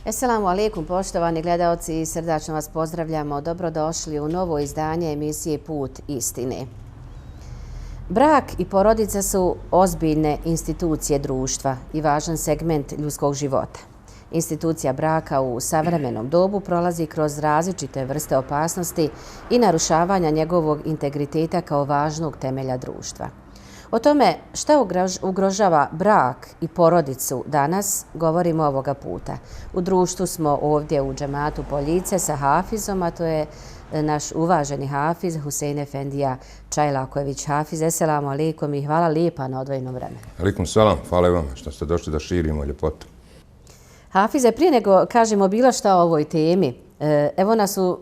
Esselamu alaikum, poštovani gledaoci, srdačno vas pozdravljamo. Dobrodošli u novo izdanje emisije Put istine. Brak i porodica su ozbiljne institucije društva i važan segment ljudskog života. Institucija braka u savremenom dobu prolazi kroz različite vrste opasnosti i narušavanja njegovog integriteta kao važnog temelja društva. O tome šta ugrožava brak i porodicu danas govorimo ovoga puta. U društvu smo ovdje u džematu Poljice sa Hafizom, a to je naš uvaženi Hafiz Husein Efendija Čajlaković. Hafiz, esselamu alaikum i hvala lijepa na odvojenom vremenu. Alaikum salam, hvala vam što ste došli da širimo ljepotu. Hafize, prije nego kažemo bilo šta o ovoj temi, evo nas u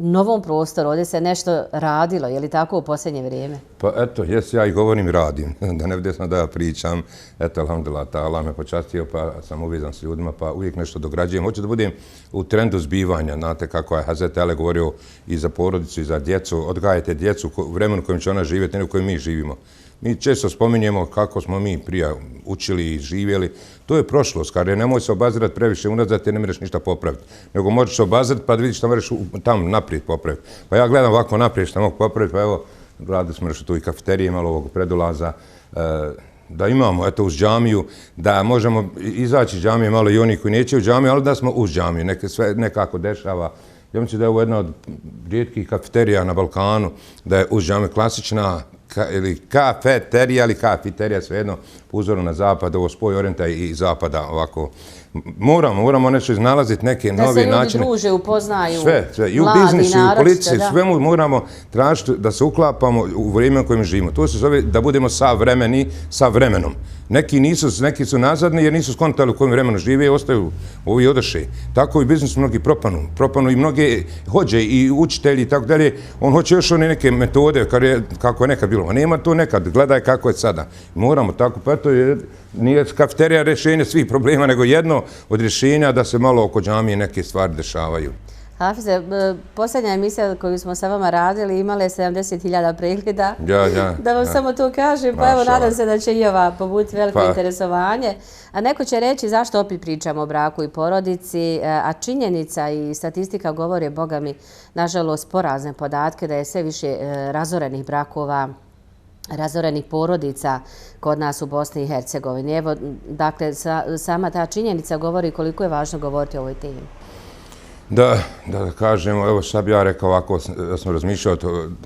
novom prostoru, ovdje se nešto radilo, je li tako u posljednje vrijeme? Pa eto, jes, ja i govorim i radim, da ne bude da ja pričam. Eto, alhamdulillah, Allah me počastio, pa sam uvezan s ljudima, pa uvijek nešto dograđujem. Hoću da budem u trendu zbivanja, znate kako je Hazreti Ali govorio i za porodicu i za djecu, odgajajte djecu u vremenu u kojem će ona živjeti, ne u kojem mi živimo. Mi često spominjemo kako smo mi prije učili i živjeli. To je prošlost, kada nemoj se obazirati previše unazad, te ne možeš ništa popraviti. Nego možeš se obazirati pa da vidiš šta možeš tamo naprijed popraviti. Pa ja gledam ovako naprijed šta mogu popraviti, pa evo, gledali smo nešto tu i kafeterije, malo ovog predulaza, da imamo, eto, uz džamiju, da možemo izaći iz džamije malo i oni koji neće u džamiju, ali da smo uz džamiju, sve nekako dešava. Ja mislim da je ovo jedna od rijetkih kafeterija na Balkanu, da je uz džamiju klasična ili kafeterija ili kafiterija, svejedno, po uzoru na zapad, ovo spoj orijenta i zapada, ovako. Moramo nešto iznalaziti, neke nove načine. Da se ljudi druže, upoznaju, sve. I u biznisu, i u policiji, svemu moramo tražiti da se uklapamo u vrijeme u kojem živimo. To se zove da budemo savremeni sa vremenom. Neki su nazadni jer nisu skontali u kojem vremenu žive i ostaju ovi odoše. Tako i biznisu mnogi propanu i mnoge hođe i učitelji i tako dalje. On hoće još one neke metode kako je nekad bilo. A nema to nekad, gledaj kako je sada. Moramo tako, pa to nije kafeterija rješenje svih problema, nego jedno od rješenja da se malo oko džamije neke stvari dešavaju. Hafize, posljednja emisija koju smo sa vama radili imala je 70.000 pregleda. Da vam samo to kažem, pa evo nadam se da će i ova pobuditi veliko interesovanje. A neko će reći zašto opet pričamo o braku i porodici, a činjenica i statistika govore, Boga mi, nažalost, porazne podatke da je sve više razorenih brakova, razorenih porodica kod nas u Bosni i Hercegovini. Evo, dakle, sama ta činjenica govori koliko je važno govoriti o ovoj temi. Da kažemo, evo šta bi ja rekao ovako, da smo razmišljali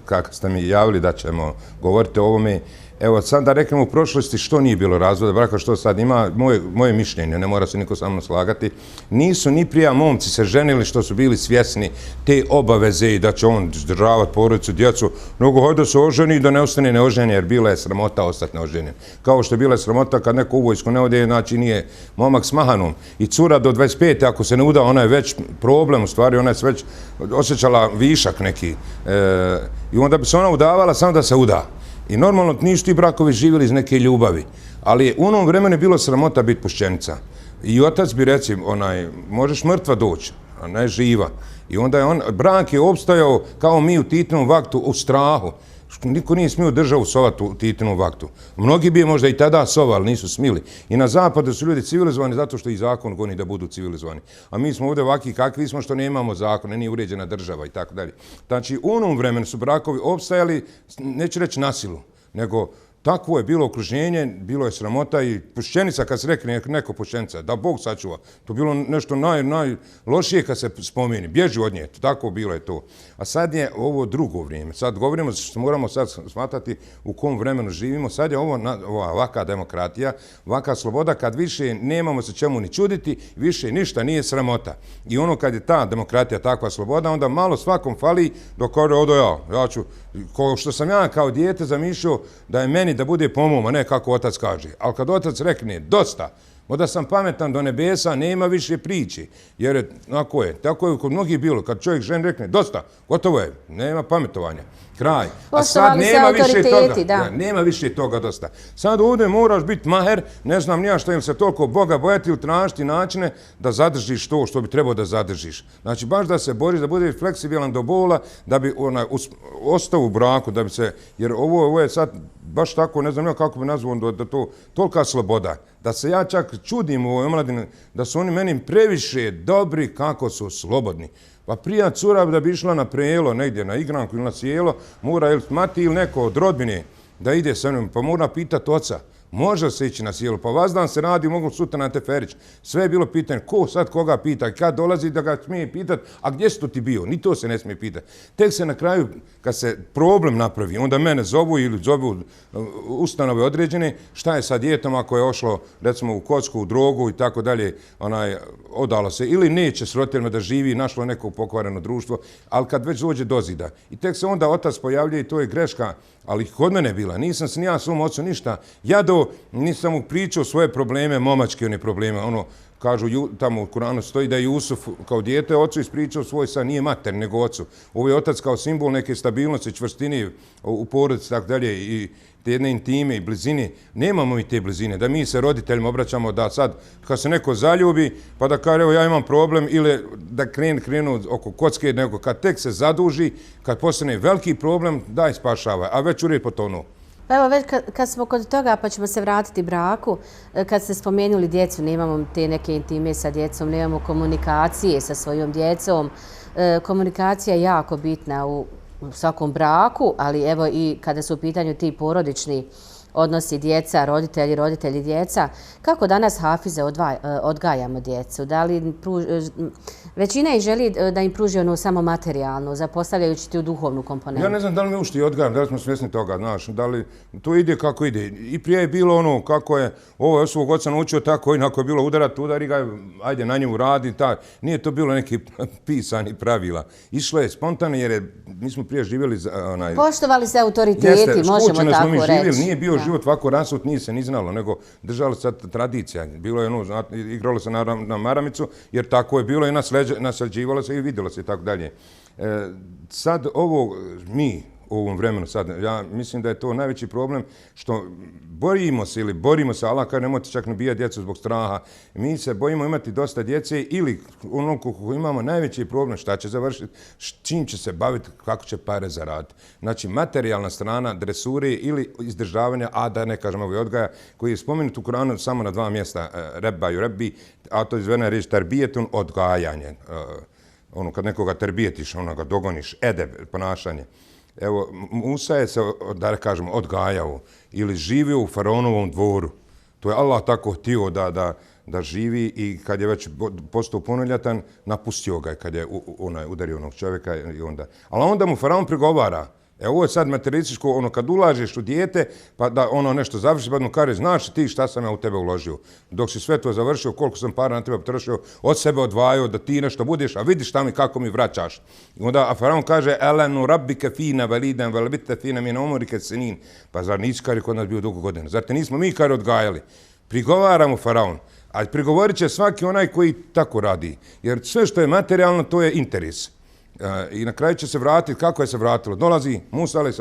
kako ste mi javili da ćemo govoriti o ovome. Evo sad da reknemo u prošlosti što nije bilo razvoda braka, što sad ima, moje mišljenje, ne mora se niko sa mnom slagati, nisu ni prija momci se ženili što su bili svjesni te obaveze i da će on izdržavati porodicu, djecu, nego hojde da se oženi i da ne ostane neoženjen, jer bila je sramota ostati neoženjen. Kao što je bila sramota kad neko u vojsku ne ode, znači nije momak s mahanom. I cura do 25. ako se ne uda, ona je već problem u stvari, ona je već osjećala višak neki. I onda bi se ona udavala samo da se uda. I normalno nisu ti brakovi živjeli iz neke ljubavi, ali u onom vremenu je bilo sramota biti pušćenica. I otac bi reci, možeš mrtva doći, a ne živa. I onda brak je opstajao kao mi u Titovom vaktu u strahu. Niko nije smio državu sovati u Titovom vaktu. Mnogi bi je možda i tada sovali, nisu smili. I na zapadu su ljudi civilizovani zato što i zakon goni da budu civilizovani. A mi smo ovdje ovakvi kakvi smo što nemamo zakon, nije uređena država i tako dalje. Znači, u onom vremenu su brakovi opstajali, neću reći na silu, nego takvo je bilo okruženje, bilo je sramota i pušćenica, kad se rekne neko pušćenica, da Bog sačuva, to bilo nešto najlošije kad se spomeni, bježi od nje, tako bilo je to. A sad je ovo drugo vrijeme, sad govorimo što moramo sad smatrati u kom vremenu živimo, sad je ovo ovaka demokratija, ovaka sloboda kad više nemamo se čemu ni čuditi, više ništa nije sramota. I ono kad je ta demokratija takva sloboda, onda malo svakom fali dok odo ja ću, ko što sam ja kao dijete zamišljao da je meni da bude po mom, a ne kako otac kaže. Ali kad otac rekne dosta, onda sam pametan do nebesa, nema više priče. Jer je, tako je kod mnogih bilo. Kad čovjek ženi rekne dosta, gotovo je, nema pametovanja. Kraj. A sad nema više toga. Nema više toga dosta. Sad ovdje moraš biti maher, ne znam nija što im se toliko Boga bojati ili tražiti načine da zadržiš to što bi trebao da zadržiš. Znači baš da se boriš, da bude fleksibilan do bola, da bi ostao u braku, da bi se, jer ovo je sad baš tako, ne znam ja kako bi nazvao, da to tolika sloboda, da se ja čak čudim u ovoj omladini, da su oni meni previše dobri kako su slobodni. Pa prija cura da bi išla na prelo, negdje na igranku ili na sjelo, mora ili mati ili neko od rodbine da ide sa njom, pa mora pitati oca. Može se ići na sjelo, pa vazdan se radi, mogu sutra na teferić. Sve je bilo pitanje, ko sad koga pita, kad dolazi da ga smije pitati, a gdje si to ti bio? Ni to se ne smije pitati. Tek se na kraju, kad se problem napravi, onda mene zovu ili zovu ustanove određene, šta je sa djetom ako je ošlo, recimo, u kocku, u drogu i tako dalje, odalo se, ili neće s roditeljima da živi, našlo neko pokvareno društvo, ali kad već dođe do zida. I tek se onda otac pojavljuje i to je greška, ali kod mene bila. Nisam se ni ja svom ocu ništa jado, nisam mu pričao svoje probleme, momačke one probleme. Kažu, tamo u Kuranu stoji da je Jusuf kao dijete ocu ispričao svoj san, nije mater, nego ocu. Ovo je otac kao simbol neke stabilnosti, čvrstine u porodici, tako dalje, i te jedne intime i blizine. Nemamo i te blizine, da mi se roditeljima obraćamo da sad, kad se neko zaljubi, pa da kaže, evo ja imam problem, ili da krenu oko kocke, nego kad tek se zaduži, kad postane veliki problem, daj spašavaj, a već ured potonu. Pa evo, već kad smo kod toga, pa ćemo se vratiti braku, kad ste spomenuli djecu, nemamo te neke intime sa djecom, nemamo komunikacije sa svojom djecom. Komunikacija je jako bitna u svakom braku, ali evo i kada su u pitanju ti porodični odnosi djeca, roditelji, djeca. Kako danas, Hafize, odgajamo djecu? Da li većina ih želi da im pruži ono samo materijalno, zapostavljajući tu duhovnu komponentu? Ja ne znam da li mi ušti odgajam, da li smo svjesni toga, znaš, da li to ide kako ide. I prije je bilo ono kako je, ovo je svog oca naučio tako, inako je bilo udarat, udari ga, ajde na njemu radi, tako. Nije to bilo neki pisani pravila. Išlo je spontano jer mi smo prije živjeli poštovali se autoriteti, možemo tako reći. Nije bio život ovako rasut, nije se ni znalo, nego držalo se tradicija. Bilo je igralo se na maramicu, jer tako je bilo i nasljeđivalo se i vidjelo se i tako dalje. Sad ovo mi u ovom vremenu, sad, ja mislim da je to najveći problem što borimo se, Allah kaže nemojte čak nabijati djecu zbog straha. Mi se bojimo imati dosta djece ili ono kako imamo najveći problem šta će završiti, čim će se baviti, kako će pare zaraditi. Znači materijalna strana dresure ili izdržavanja, a da ne kažem ovaj odgaja, koji je spomenut u Kuranu samo na 2 mjesta, rebbi, a to izvedena riječ terbijetun, odgajanje. Kad nekoga terbijetiš, ga dogoniš, edeb, ponašanje. Evo, Musa je se, da kažem, odgajao ili živio u faraonovom dvoru. To je Allah tako htio da živi i kad je već postao punoljatan, napustio ga kad je udario onog čovjeka i onda. Ali onda mu faraon prigovara. Ovo je sad materialističko, kad ulažeš u dijete, pa da nešto završi, pa mu kaže, znaš ti šta sam ja u tebe uložio. Dok si sve to završio, koliko sam para na tebe potrošio, od sebe odvajao da ti nešto budeš, a vidiš šta mi kako mi vraćaš. I onda faraon kaže, elenu rabbike fina veliden velbite fina min umrike sinin. Pa zar nisi kari kod nas bio dugo godina? Zar te nismo mi kari odgajali? Prigovara mu faraon. A prigovorit će svaki onaj koji tako radi. Jer sve što je materijalno, to je interes. I na kraju će se vratiti, kako je se vratilo. Dolazi Musa a.s.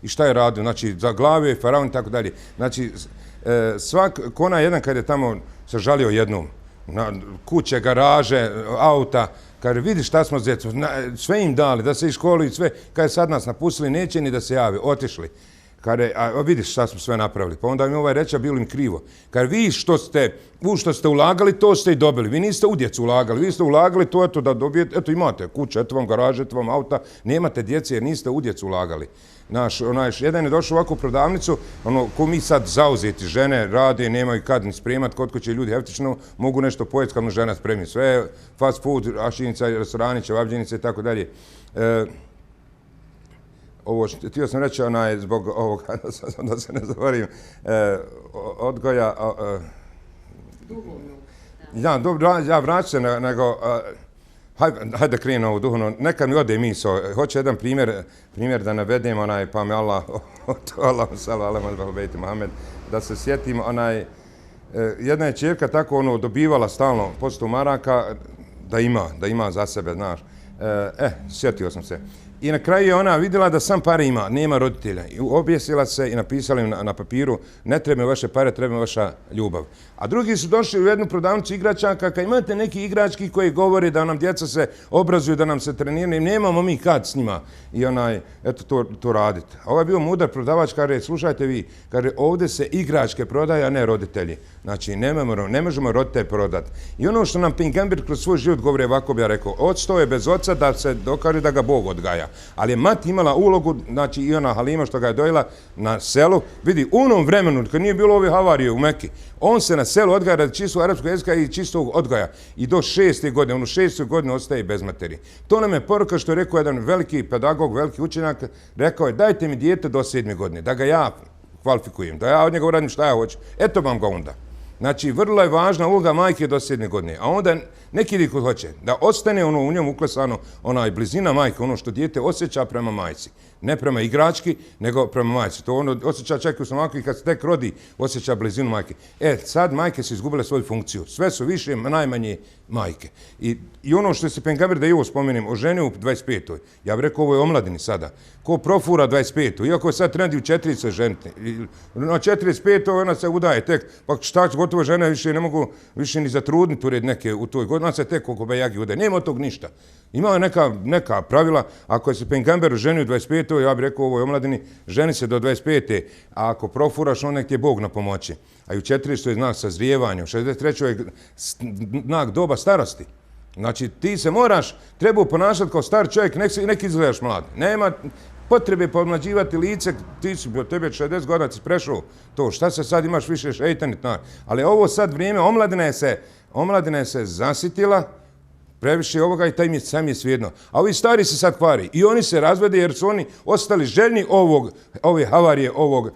i šta je radio? Znači, zaglavio je faraon i tako dalje. Znači, kona jedan kad je tamo se žalio jednom, na kuće, garaže, auta, kaže, vidi šta smo s djecom, sve im dali, da se iškoluju, sve, kad je sad nas napustili, neće ni da se jave, otišli. Kaže, a vidiš šta smo sve napravili. Pa onda mi ovaj reče, bilo im krivo. Kaže, vi što ste ulagali, to ste i dobili. Vi niste u djecu ulagali. Vi ste ulagali to eto da dobijete, eto imate kuće, eto vam garaže, eto vam auta. Nemate djece jer niste u djecu ulagali. Jedan je došao ovako u prodavnicu, ko mi sad zauzeti, žene rade, nemaju kad ni spremati, kod ko će ljudi heftično, mogu nešto pojeti kad mu žena spremi. Sve fast food, ašinica, restorani, čevabdžinice i tako dalje. Ovo, htio sam reći, zbog ovoga, da se ne zavarim, odgoja... Ja, dobro, ja vraćam se, nego... Hajde da krenem ovo duhovno. Nekad mi ode misao. Hoće jedan primjer da navedem, pa mi Allah, Mohamed, da se sjetim, jedna je čerka tako dobivala stalno posto maraka da ima za sebe, znaš. Sjetio sam se. I na kraju je ona vidjela da sam pare ima, nema roditelja. I objesila se i napisala im na papiru, ne treba vaše pare, treba vaša ljubav. A drugi su došli u jednu prodavnicu igračaka, kad imate neki igrački koji govore da nam djeca se obrazuju, da nam se treniraju, nemamo mi kad s njima i eto to radite. A ovaj je bio mudar prodavač, kaže, slušajte vi, kaže, ovdje se igračke prodaje, a ne roditelji. Znači, ne možemo roditelje prodati. I ono što nam Pinkenberg kroz svoj život govori, ovako bi ja rekao, odstao je bez oca da se dokaže da ga Bog odgaja. Ali je mati imala ulogu, znači i ona Halima što ga je dojela na selu, vidi, u onom vremenu, kad nije bilo ove havarije u Meki, on se na selu odgaja radi čistog arapskog jezika i čistog odgaja. I do 6. godine, on u 6. godini ostaje bez materi. To nam je poruka što je rekao jedan veliki pedagog, veliki učenjak, rekao je dajte mi dijete do 7. godine, da ga ja kvalifikujem, da ja od njega uradim šta ja hoću. Eto vam ga onda. Znači, vrlo je važna uloga majke do 7. godine. A onda neki liko hoće da ostane u njemu uklesano onaj blizina majke, ono što dijete osjeća prema majci. Ne prema igrački, nego prema majci. To ono osjeća čak u stomaku i kad se tek rodi, osjeća blizinu majke. Sad majke su izgubile svoju funkciju. Sve su više, najmanje majke. I ono što se Pinkenberg, da i ovo spomenem, o ženi u 25. Ja bih rekao, ovo je omladini sada. Ko profura 25. Iako je sad trendi u 40 ženite. Na 45. ona se udaje tek. Pa šta, gotovo žene više ne mogu više ni zatrudniti ured neke u toj godini. Ona se tek oko bejagi udaje. Nema od tog ništa. Ima neka pravila. Ako se Pinkenberg ženi u 25. ja bih rekao, ovo je omladini, ženi se do 25. A ako profuraš, on nek ti je Bog na pomoći. A i u 40. je znak sazrijevanja. U 63. je znak doba starosti. Znači, ti se treba ponašati kao star čovjek, nek izgledaš mlad. Nema potrebe pomlađivati lice, ti si od tebe 60 godina si prešao to, šta se sad imaš više šeitanit. Ali ovo sad vrijeme, omladina je se zasitila, previše ovoga i taj mi sam je svijedno. A ovi stari se sad kvari i oni se razvede jer su oni ostali željni ove havarije, ovog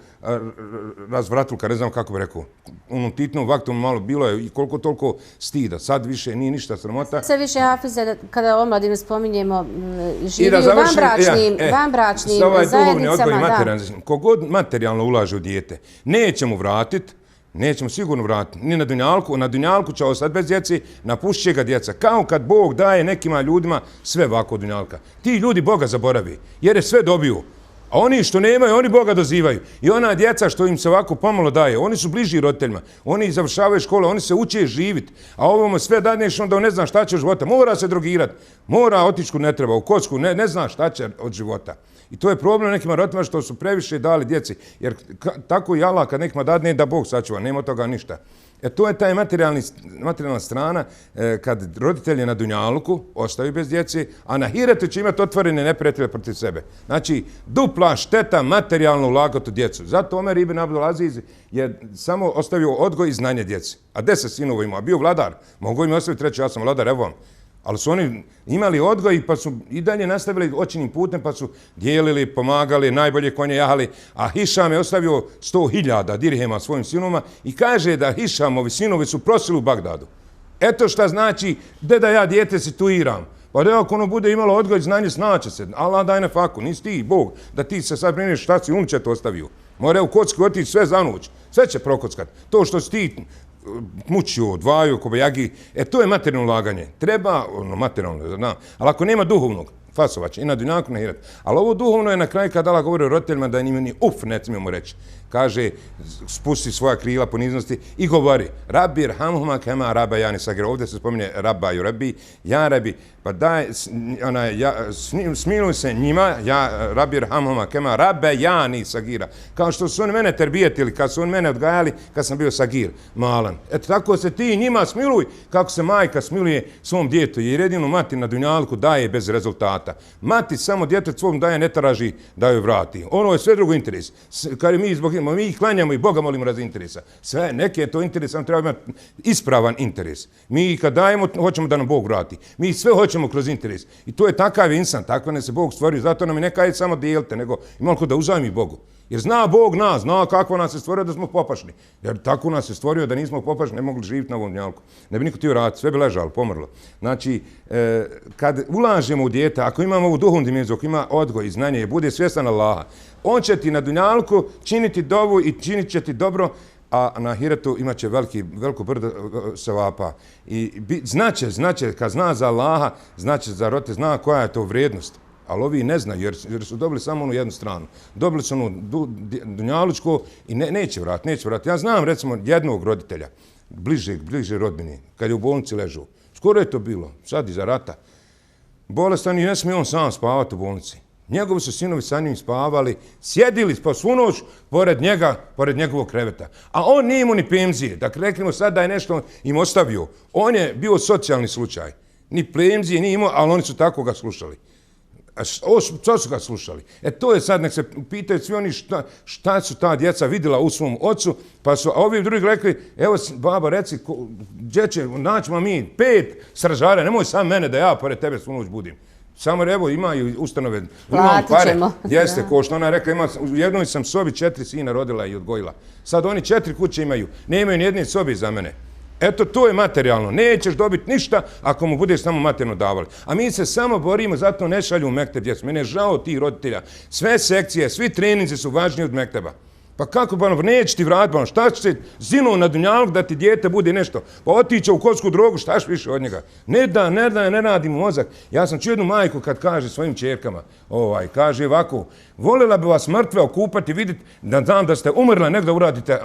razvratulka, ne znam kako bi rekao. Onom titnom vaktom malo bilo je i koliko toliko stida. Sad više nije ništa sramota. Sve više hafize, kada omladinu spominjemo, živi u vanbračnim zajednicama. Kogod materijalno ulaže u dijete, neće mu vratiti, nećemo sigurno vratiti, ni na dunjalku. Na dunjalku će ostati bez djeci, napuštit će ga djeca. Kao kad Bog daje nekima ljudima sve ovako od dunjalka. Ti ljudi Boga zaboravi, jer je sve dobiju. A oni što nemaju, oni Boga dozivaju. I ona djeca što im se ovako pomalo daje, oni su bliži roditeljima. Oni završavaju škole, oni se uče živiti. A ovome sve dadneš, onda ne zna šta će od života. Mora se drogirati, mora otići ne treba, u kocku, ne zna šta će od života. I to je problem nekima roditeljima što su previše dali djeci. Jer tako i Allah kad nekima dadne da Bog sačuva, nema od toga ništa. To je taj materijalna strana kad roditelji na dunjaluku ostaju bez djece, a na hiretu će imati otvorene neprijatelje protiv sebe. Znači, dupla šteta materijalno ulagati u djecu. Zato Omer ibn Abdul Aziz je samo ostavio odgoj i znanje djeci. A 10 sinova imao, a bio vladar. Mogu im ostaviti reći, ja sam vladar, evo vam. Ali su oni imali odgoj pa su i dalje nastavili očinim putem pa su dijelili, pomagali, najbolje konje jahali. A Hišam je ostavio 100.000 dirhema svojim sinovima i kaže da Hišamovi sinovi su prosili u Bagdadu. Eto šta znači da ja dijete situiram. Pa da ako ono bude imalo odgoj, znanje, snaće se. Allah daj na faku, nisi ti Bog, da ti se sad brineš šta si unuče to ostavio. Mora u kocku otići sve za noć, sve će prokockat. To što si ti mučio, odvajao, kobajagi, to je materijalno ulaganje. Treba, materijalno, znam, ali ako nema duhovnog, fasovaća i na dunjaku na hirat. Ali ovo duhovno je na kraju kad Allah govori o roditeljima da njima ni ne smijemo reći. Kaže, spusti svoja krila poniznosti i govori, Rabbi irhamhuma kema rabajani sagira. Ovdje se spominje Rabba i Rabbi, ja Rabbi, pa daj, smiluj se njima, ja Rabbi irhamhuma kema rabajani sagira. Kao što su oni mene terbijetili, kad su oni mene odgajali, kad sam bio sagir, malan. Eto tako se ti njima smiluj, kako se majka smiluje svom djetu, jer jedinu mati na dunjalku daje bez rezultata. Mati samo djetu svom daje, ne traži da joj vrati. Ono je sve drugo interes. Kad mi ih klanjamo i Boga molimo radi interesa. Sve, neke je to interes, samo treba imati ispravan interes. Mi kad dajemo, hoćemo da nam Bog vrati. Mi sve hoćemo kroz interes. I to je takav insan, tako ne se Bog stvorio. Zato nam i ne kaže samo dijelite, nego imamo ko da uzajmi Bogu. Jer zna Bog nas, zna kako nas je stvorio da smo popašni. Jer tako nas je stvorio da nismo popašni, ne mogli živjeti na ovom dunjalku. Ne bi niko htio raditi, sve bi ležalo, pomrlo. Znači, kad ulažemo u dijete, ako imamo ovu duhovnu dimenziju, ako ima odgoj i znanje i bude svjestan Allaha, on će ti na dunjalku činiti dovu i činit će ti dobro a na Hiretu imaće veliko brdo sevapa. I znaće, kad zna za Allaha, znaće za rote, zna koja je to vrijednost. Ali ovi ne znaju, jer su dobili samo onu jednu stranu. Dobili su onu dunjalučko i neće vratiti. Ja znam, recimo, jednog roditelja, bliže rodbini, kad je u bolnici ležu. Skoro je to bilo, sad iza rata. Bolestan i ne smije on sam spavati u bolnici. Njegovi su sinovi sa njim spavali, sjedili po svu noć pored njegovog kreveta. A on nije imao ni penzije. Dakle, rekli sad da je nešto im ostavio. On je bio socijalni slučaj. Ni penzije nije imao, ali oni su tako ga slušali. Što su ga slušali? To je sad, nek se pitaju svi oni šta su ta djeca vidjela u svom ocu, pa su ovi drugi rekli, evo baba reci, gdje će, naćemo mi 5 stražara, nemoj sam mene da ja pored tebe svu noć budim. Samo evo imaju ustanove, imam pare, jeste, ko što ona rekla, u jednoj sam sobi 4 sina rodila i odgojila. Sad oni 4 kuće imaju, nemaju ni jedne sobi za mene. Eto, to je materijalno. Nećeš dobiti ništa ako mu budeš samo materijalno davali. A mi se samo borimo, zato ne šalju u mekteb djecu. Mene je žao tih roditelja. Sve sekcije, svi treninzi su važniji od mekteba. Pa kako, neće ti vratiti, šta će se zinuo na dunjalog da ti dijete bude nešto? Pa otiće u kocku drogu, štaš više od njega? Ne radi mu mozak. Ja sam čuo jednu majku kad kaže svojim čerkama, kaže ovako, voljela bi vas mrtve okupati, vidjeti da znam da ste umrla, nek da uradite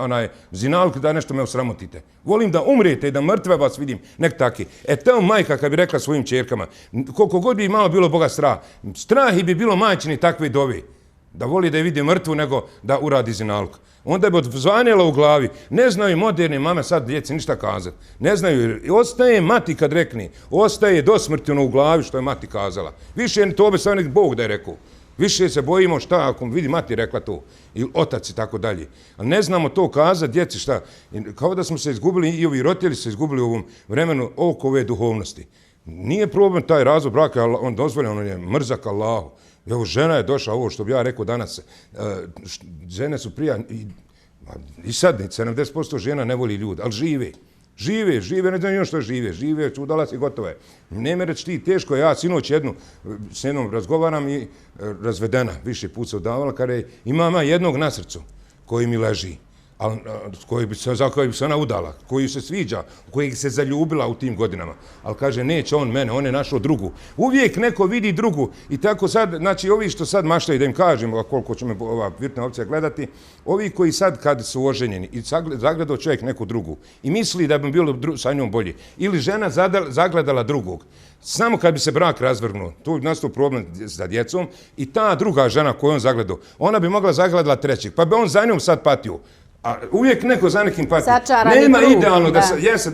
zinalog, da nešto me osramotite. Volim da umrijete i da mrtve vas vidim, nek taki. To majka kad bi rekla svojim čerkama, koliko god bi malo bilo Boga strah bi bilo majčini takve dovi. Da voli da je vidi mrtvu nego da uradi zinalog. Onda bi odzvanjala u glavi. Ne znaju moderne mame sad djeci ništa kazati. Ne znaju. Ostaje mati kad rekni. Ostaje do smrti ono u glavi što je mati kazala. Više to bi sad nek Bog da je rekao. Više se bojimo šta ako vidi mati rekla to. Ili otac i tako dalje. Ali ne znamo to kazati djeci šta. Kao da smo se izgubili i ovi roditelji se izgubili u ovom vremenu oko ove duhovnosti. Nije problem taj razvod braka, on dozvoljen, on je mrzak Allahu. Evo, žena je došla, ovo što bi ja rekao danas, žene su prija, i sad 70% žena ne voli ljudi, ali žive, ne znam što žive, čudala si, gotovo je. Nema reći ti, teško, ja sinoć s jednom razgovaram i razvedena, više put se udavala, kada imam jednog na srcu koji mi leži. Za koji bi se ona udala, koji se sviđa, koji se zaljubila u tim godinama. Ali kaže, neće on mene, on je našao drugu. Uvijek neko vidi drugu i tako sad, znači ovi što sad maštaju, da im kažem koliko će me ova virtualna opcija gledati, ovi koji sad kad su oženjeni i zagledao čovjek neku drugu i misli da bi bilo sa njom bolje, ili žena zagledala drugog, samo kad bi se brak razvrgnuo, tu nastao problem sa djecom i ta druga žena koju on zagledao, ona bi mogla zagledala trećeg, pa bi on za njom sad patio. A uvijek neko za nekim pati. Nema idealno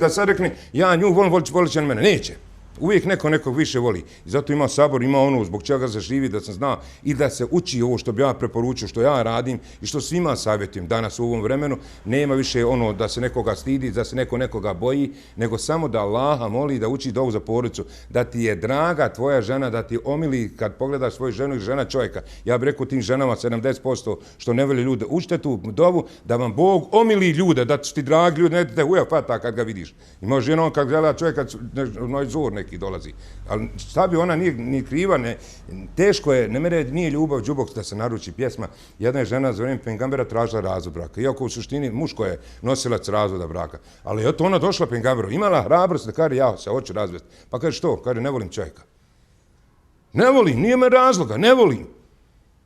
da sad rekne ja nju volim, volit će na mene. Neće. Uvijek nekog više voli. I zato ima sabor, ima ono zbog čega se živi, da sam zna i da se uči ovo što bi ja preporučio, što ja radim i što svima savjetujem danas u ovom vremenu. Nema više ono da se nekoga stidi, da se nekoga boji, nego samo da Allaha moli da uči dovu za porodicu, da ti je draga tvoja žena, da ti omili kad pogledaš svoju ženu i žena čovjeka. Ja bih rekao tim ženama 70% što ne voli ljude, učite tu dovu da vam Bog omili ljude, da ti dragi ljudi, ne te uja fata kad ga vidiš. Ima žena kad gleda čovjeka, zor neki dolazi. Ali šta bi ona nije kriva, teško je, nije ljubav džubok da se naruči pjesma. Jedna je žena za vrijeme pejgambera tražila razvod braka. Iako u suštini muško je nosilac razvoda braka. Ali eto ona došla pejgamberu, imala hrabrost da kaže ja se hoću razvesti. Pa kaže što? Kaže ne volim čovjeka. Ne volim, nije me razloga, ne volim.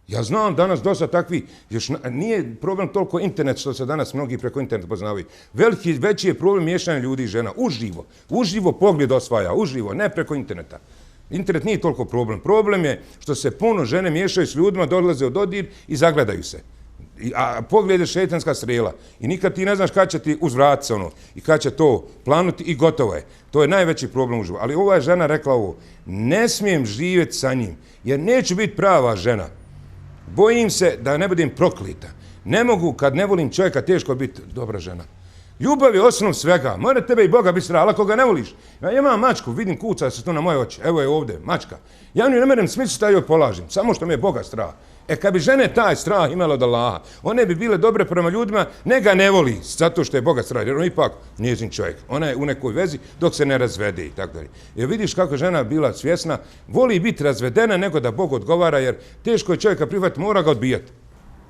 Ja znam danas dosta takvi, još nije problem toliko internet što se danas mnogi preko interneta poznavaju. Veći je problem miješanja ljudi i žena, uživo pogled osvaja, uživo, ne preko interneta. Internet nije toliko problem. Problem je što se puno žene miješaju s ljudima, dolaze u dodir i zagledaju se. A pogled je šetanska strela. I nikad ti ne znaš kada će ti uzvratiti se ono i kada će to planuti i gotovo je. To je najveći problem uživo. Ali ova je žena rekla ovo, ne smijem živjeti sa njim jer neću biti prava žena. Bojim se da ne budem proklita. Ne mogu, kad ne volim čovjeka, teško biti dobra žena. Ljubav je osnov svega. Mora tebe i Boga biti strah, ali ako ga ne voliš. Ja imam mačku, vidim kuca se to na moje oči. Evo je ovdje, mačka. Ja nju ne merem smisli da joj polažim, samo što mi je Boga strah. Kad bi žene taj strah imala od Allaha, one bi bile dobre prema ljudima, ne ga ne voli, zato što je Boga strah, jer on ipak njezin čovjek. Ona je u nekoj vezi dok se ne razvede i tako dalje. Jer vidiš kako žena bila svjesna, voli biti razvedena nego da Bog odgovara, jer teško je čovjeka prihvatiti, mora ga odbijati.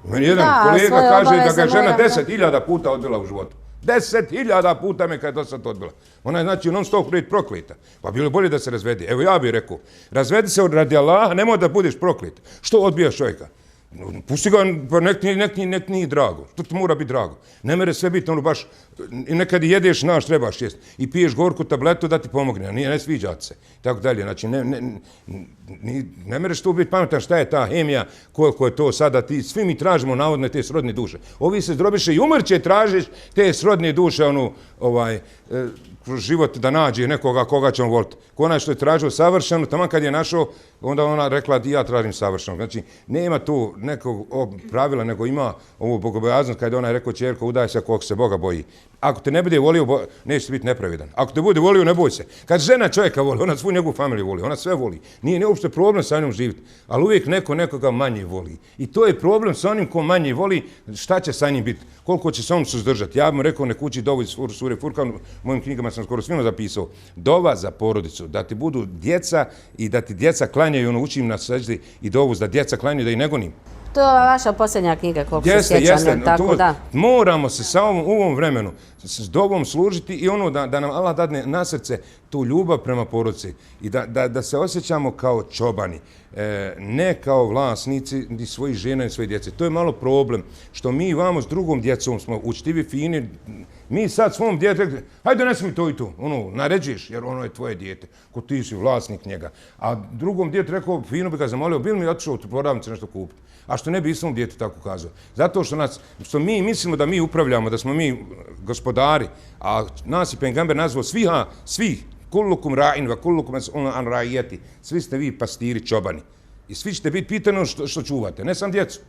Meni jedan kolega kaže da ga žena 10.000 puta odbila u životu. 10.000 puta me kad je do sad odbila. Ona je znači non stop prokleta. Pa bilo bolje da se razvedi. Evo ja bih rekao, razvedi se radi Allaha, nemoj da budeš proklet. Što odbijaš čovjeka? Pusti ga, pa nek nije drago. To ti mora biti drago. Ne mere sve biti ono baš, nekad jedeš naš trebaš jest i piješ gorku tabletu da ti pomogne, a ne sviđa se. Tako dalje, znači ne mereš tu biti pametan šta je ta hemija, koliko je to sada, svi mi tražimo navodne te srodne duše. Ovi se zdrobiše i umrće tražiš te srodne duše, kroz život da nađe nekoga koga će on voliti. Onaj što je tražio savršeno, taman kad je našao, onda ona rekla ja tražim savršeno. Znači, nema tu nekog pravila, nego ima ovu bogobojaznost kada je ona rekao ćerko udaj se koliko se Boga boji. Ako te ne bude volio, neće biti nepravedan. Ako te bude volio, ne boj se. Kad žena čovjeka voli, ona svu njegovu familiju voli, ona sve voli. Nije uopšte problem sa njom živjeti, ali uvijek nekoga manje voli. I to je problem sa onim ko manje voli, šta će sa njim biti, koliko će se on suzdržati. Ja bih mu rekao nek uči dovu iz sure Furkan, u mojim knjigama sam skoro svima zapisao, dova za porodicu, da ti budu djeca i da ti djeca klanjaju, učim na seždi i dovu da djeca klanjaju, da ih ne gonim. To je vaša posljednja knjiga, koliko se sjećam, tako da. Moramo se sa u ovom vremenu s dovom služiti i da nam Allah dadne na srce tu ljubav prema porodici i da se osjećamo kao čobani, ne kao vlasnici ni svojih žena i svoje djece. To je malo problem, što mi vamo s drugom djecom smo učtivi, fini, mi sad svom djetetu, hajde donesi mi to i to, naređuješ jer ono je tvoje dijete, ko ti si vlasnik njega. A drugom djetu rekao, fino bi ga zamolio, bil mi otišao u prodavnicu nešto kupiti. A što ne bi i svom djetu tako kazao? Zato što mi mislimo da mi upravljamo, da smo mi gospodari, a nas je Pejgamber nazvao svih, kullukum ra'in va kullukum an ra'iyati, svi ste vi pastiri, čobani. I svi ćete biti pitani što čuvate, ne sam djecu.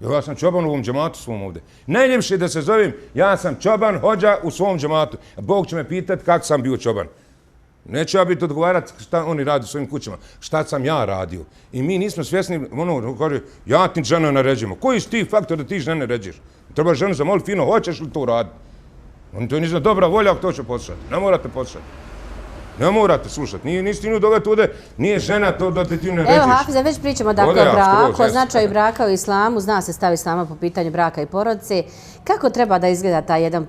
Ja sam čoban u ovom džematu svom ovdje. Najljepše je da se zovem, ja sam čoban, hođa u svom džematu. Bog će me pitati kako sam bio čoban. Neću ja biti odgovarati šta oni radi u svojim kućama, šta sam ja radio. I mi nismo svjesni, kaže, ja ti ženu naređujemo. Koji si ti faktor da ti žene naređuješ? Treba ženu zamoliti fino, hoćeš li to raditi? To je nisam dobra volja ako to će poslušati. Ne morate poslušati. Ne morate slušati. Nisi ti nju doveti ovdje, nije žena to da ti naređuješ. Evo, Hafize, već pričamo dakle o braku, o značaju braka u islamu, zna se stav islama po pitanju braka i porodice. Kako treba da izgleda taj jedan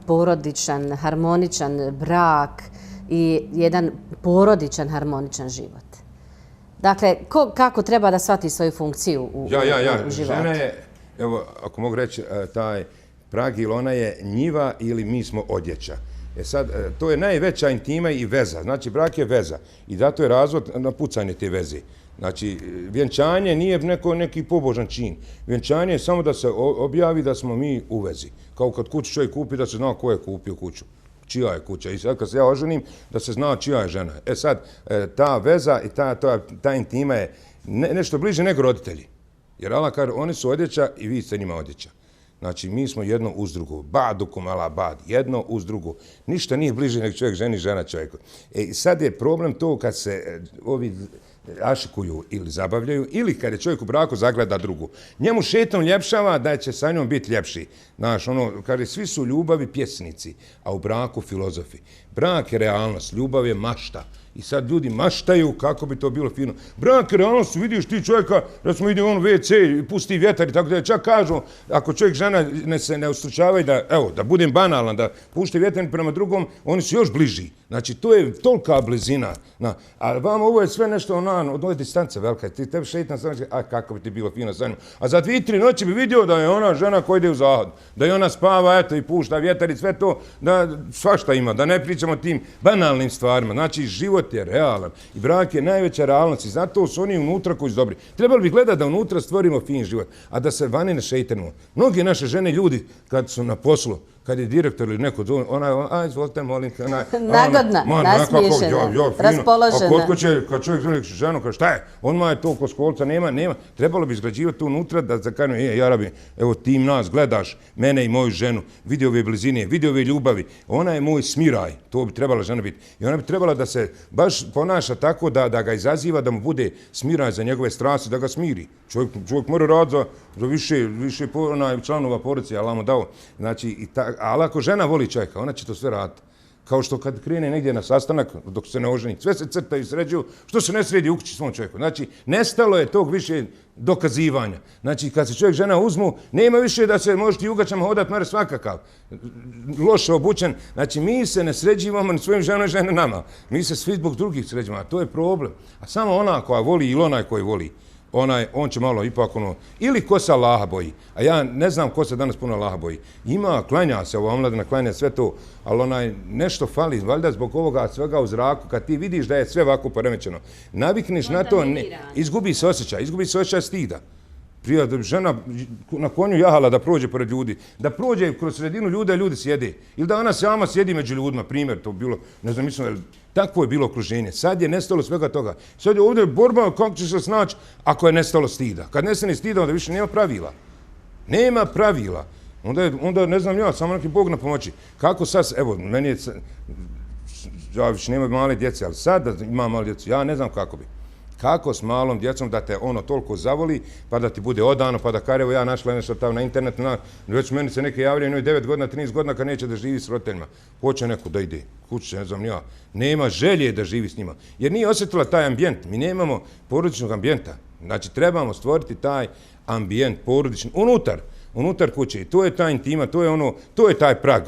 porodičan, harmoničan brak i jedan porodičan, harmoničan život? Dakle, kako treba da shvati svoju funkciju u životu? Žena je, evo, ako mogu reći, taj prag ili ona je njiva ili mi smo odjeća. Sad, to je najveća intima i veza. Znači, brak je veza. I zato je razvod na pucanje te veze. Znači, vjenčanje nije neki pobožan čin. Vjenčanje je samo da se objavi da smo mi u vezi. Kao kad kuću čovjek kupi, da se zna ko je kupio kuću. Čija je kuća. I sad kad se ja oženim, da se zna čija je žena. Sad, ta veza i ta intima je nešto bliže nego roditelji. Jer Allah kaže, oni su odjeća i vi ste njima odjeća. Znači, mi smo jedno uz drugo. Badukum ala bad. Jedno uz drugo. Ništa nije bliže nego čovjek ženi, žena čovjeku. Sad je problem to kad se ovi ašikuju ili zabavljaju ili kad je čovjek u braku zagleda drugu. Njemu šetom ljepšava da će sa njom biti ljepši. Znaš, kaže, svi su ljubavi pjesnici, a u braku filozofi. Brak je realnost, ljubav je mašta. I sad ljudi maštaju kako bi to bilo fino. Brak je realnost, vidiš ti čovjeka, recimo ide on u WC i pusti vjetar i tako da čak kažu, ako čovjek žena se ne ustručavaju da budem banalan, da pušte vjetar prema drugom, oni su još bliži. Znači, to je tolika blizina. A vam ovo je sve nešto od ove distance velika. Ti tebi šeitan sam reći, kako bi ti bilo fino sa njom. A za 2-3 noći bi vidio da je ona žena koja ide u zahod. Da je ona spava, eto, i pušta vjetar i sve to, da svašta ima, da ne pričamo o tim banalnim stvarima. Znači, život je realan i brak je najveća realnost i zato su oni unutra koji su dobri. Trebali bi gledati da unutra stvorimo fin život, a da se vani ne šeitanimo. Mnogi naše žene ljudi kad su na poslu, kad je direktor ili neko zove, ona, izvolite, molim te, nagodna, nasmiješena, raspoložena. A kod kuće, kad čovjek zove ženu, kaže, šta je? On je to koskolca, nema. Trebalo bi izgrađivati to unutra da kažem, Jarabi, evo ti nas gledaš, mene i moju ženu, vidi ove blizine, vidi ove ljubavi, ona je moj smiraj, to bi trebala žena biti. I ona bi trebala da se baš ponaša tako da ga izaziva, da mu bude smiraj za njegove strasti, da ga smiri. Čovjek mora raditi za više članova porodice, Allah mu dao. Znači, ali ako žena voli čovjeka, ona će to sve raditi. Kao što kad krene negdje na sastanak, dok se ne oženi, sve se crtaju i sređuju, što se ne sredi u kući svom čovjeku. Znači, nestalo je tog više dokazivanja. Znači, kad se čovjek žena uzmu, nema više da se može ti ugaćama hodati mere svakakav, loše obučen. Znači, mi se ne sređivamo ni svojim ženom i žene nama. Mi se svi zbog drugih sređivamo, a to je problem. A samo ona koja voli ili onaj koji voli, on će malo ipak ili ko se Allaha boji, a ja ne znam ko se danas puno Allaha boji. Ima, klanja se, ova omladina klanja sve to, ali nešto fali, valjda zbog ovoga svega u zraku, kad ti vidiš da je sve ovako poremećeno, navikneš na to, izgubi se osjećaj stida. Prije da žena na konju jahala da prođe pored ljudi, da prođe kroz sredinu ljude, ljudi sjede. Ili da ona sama sjedi među ljudima, primjer, to bilo, ne znam, mislim, takvo je bilo okruženje. Sad je nestalo svega toga. Sad je ovdje borba kako će se snaći ako je nestalo stida. Kad nestane stida, onda više nema pravila. Nema pravila. Onda ne znam ja, samo neki Bog na pomoći. Kako sad, evo, meni je, ja više nema male djece, ali sad da ima male djece, ja ne znam kako bi. Kako s malom djecom da te toliko zavoli, pa da ti bude odano, pa da kare, evo ja našla nešto tamo na internetu, već meni se neke javljaju, 9 godina, 13 godina kad neće da živi s roditeljima. Hoće neko da ide kući, ne znam ja. Nema želje da živi s njima, jer nije osjetila taj ambijent. Mi nemamo porodičnog ambijenta. Znači, trebamo stvoriti taj ambijent porodični unutar kuće. I to je ta intima, to je taj prag,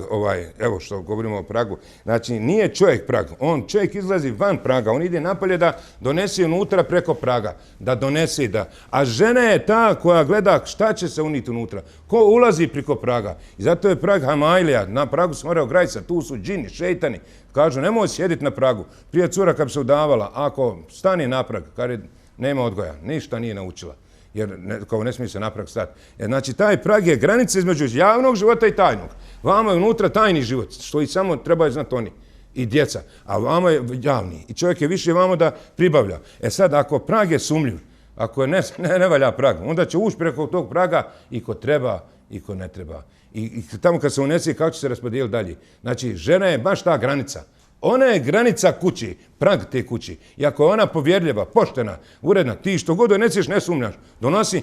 evo što govorimo o pragu. Znači, nije čovjek prag, čovjek izlazi van praga, on ide napolje da donese unutra preko praga, da donese a žena je ta koja gleda šta će se uniti unutra, ko ulazi preko praga. I zato je prag Hamailija, na pragu se mora ograničiti, tu su džini, šejtani. Kažu, nemoj sjediti na pragu. Prije cura kad bi se udavala, ako stane na prag, kad nema odgoja, ništa nije naučila. Jer kao ne smije se na prag stati. Znači, taj prag je granica između javnog života i tajnog. Vama je unutra tajni život, što i samo trebaju znati oni i djeca, a vama je javni. I čovjek je više vama da pribavlja. Sad, ako prag je sumljiv, ako je ne valja prag, onda će ući preko tog praga i ko treba i ko ne treba. I tamo kad se unese, kako će se raspodijeliti dalje. Znači, žena je baš ta granica. Ona je granica kući, prag te kući. I ako je ona povjerljiva, poštena, uredna, ti što god doneseš ne sumnjaš, donosi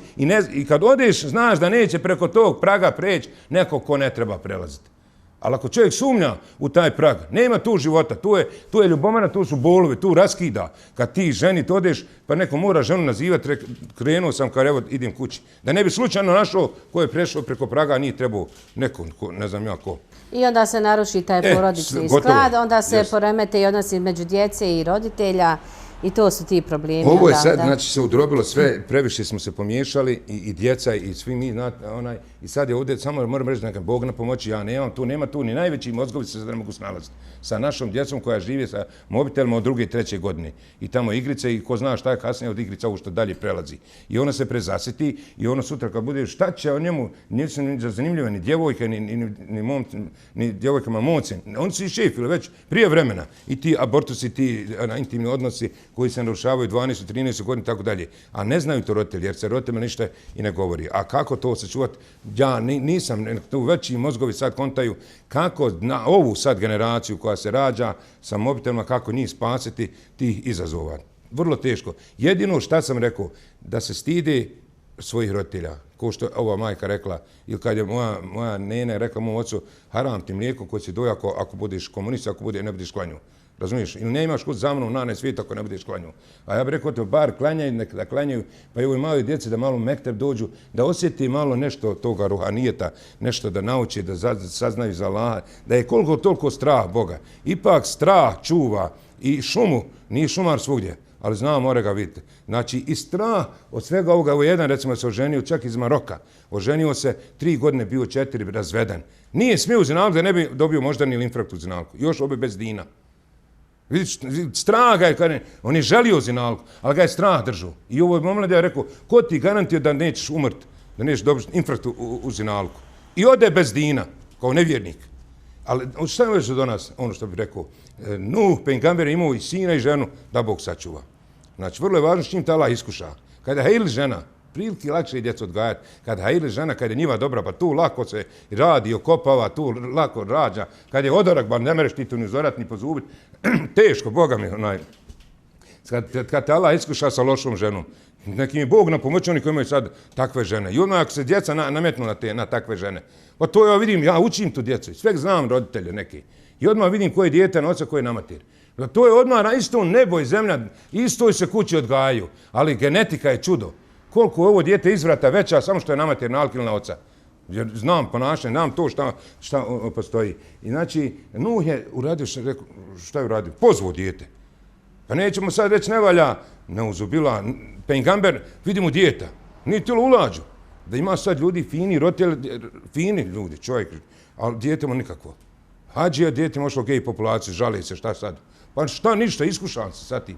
i kad odeš znaš da neće preko tog praga preći neko ko ne treba prelaziti. Ali ako čovjek sumnja u taj prag, nema tu života, tu je ljubomora, tu su bolovi, tu raskida. Kad ti ženi odeš, pa neko mora ženu nazivati, krenuo sam kao evo idem kući. Da ne bi slučajno našao ko je prešao preko praga, a nije trebao neko, ne znam ja ko. I onda se naruši taj porodični sklad, onda se poremete i odnosi među djece i roditelja i to su ti problemi. Ovo je sad, znači se udrobilo sve, previše smo se pomiješali i djeca i svi mi, i sad je ovdje, samo moram reći da neka Bog na pomoći, ja nemam tu, nema tu ni najveći mozgovi se ne mogu snalaziti. Sa našom djecom koja živi sa mobitelima od 2. i 3. godine. I tamo igrice i ko zna šta je kasnije od igrica ovo što dalje prelazi. I ona se prezasiti i ono sutra kad bude šta će o njemu, nisu ni zanimljive ni djevojke, ni djevojkama momci. Oni su i šefili već prije vremena. I ti abortusi, ti intimni odnosi koji se narušavaju 12, 13 godina i tako dalje. A ne znaju to roditelji, jer se roditeljima ništa i ne govori. A kako to sačuvati? Ja nisam, tu veći mozgovi sad kontaju kako na ovu sad generaciju koja se rađa sa mobitelima, kako njih spasiti tih izazova. Vrlo teško. Jedino šta sam rekao, da se stide svojih roditelja. Ko što je ova majka rekla, ili kad je moja nena rekla mom ocu, haram ti mlijeko koji si doja ako budeš komunista, ako ne budeš klanju. Razumiješ? Ili ne imaš kud za mnom na svijet ako ne budeš klanju. A ja bih rekao, to bar klanjaju, da klanjaju, pa i ovoj maloj djeci da malo mekteb dođu, da osjeti malo nešto toga ruhanijeta, nešto da nauči, da saznaju za Allaha, da je koliko toliko strah Boga. Ipak strah čuva i šumu, nije šumar svugdje, ali znam, more ga vidite. Znači, i strah od svega ovoga, evo jedan recimo se oženio čak iz Maroka, oženio se 3 godine, bio 4, razveden. Nije smio u zinalku da ne bi dobio moždani ili infarkt u zinalku, još obe bez dina. Vidiš, strah ga je, on je želio zinalku, ali ga je strah držao. I ovo je momlad ja rekao, ko ti garantio da nećeš umrti, da nećeš dobiti infarkt u zinalku. I ode bez dina, kao nevjernik. Ali šta je još do nas, ono što bih rekao, Nuh, pejgamber, imao i sina i ženu, da Bog sačuva. Znači, vrlo je važno s čim ta Allah iskuša. Kada je hajli žena, prilike lakše i djecu odgajati. Kada hajli žena, kada je njiva dobra, pa tu lako se radi, okopava, tu lako rađa. Kada je odorak, bar ne mereš ti tu ni uzorat, ni pozubiti. Teško, Boga mi, kad te Allah iskuša sa lošom ženom, neki mi Bog na pomoći oni koji imaju sad takve žene. I odmah ako se djeca nametnu na takve žene, pa to ja vidim, ja učim tu djecu, sve znam roditelje neki. I odmah vidim koje je dijete na oca, koje je na mater. To je odmah na istom nebo i zemlja, istoj se kući odgajaju, ali genetika je čudo. Koliko je ovo dijete izvrata veća, samo što je na mater nalik ili na oca. Jer znam ponašanje, znam to šta postoji. I znači, Nuh je uradio, šta je uradio? Pozvao dijete. Pa nećemo sad reći ne valja, neuzubila, pengamber, vidimo dijeta. Nije tijelo ulađu. Da ima sad ljudi fini, roditelji, fini ljudi, čovjek, ali dijete mu nikakvo. Hadžija dijete mu ošlo gej populaciju, žali se, šta sad? Pa šta ništa, iskušan se sad tim.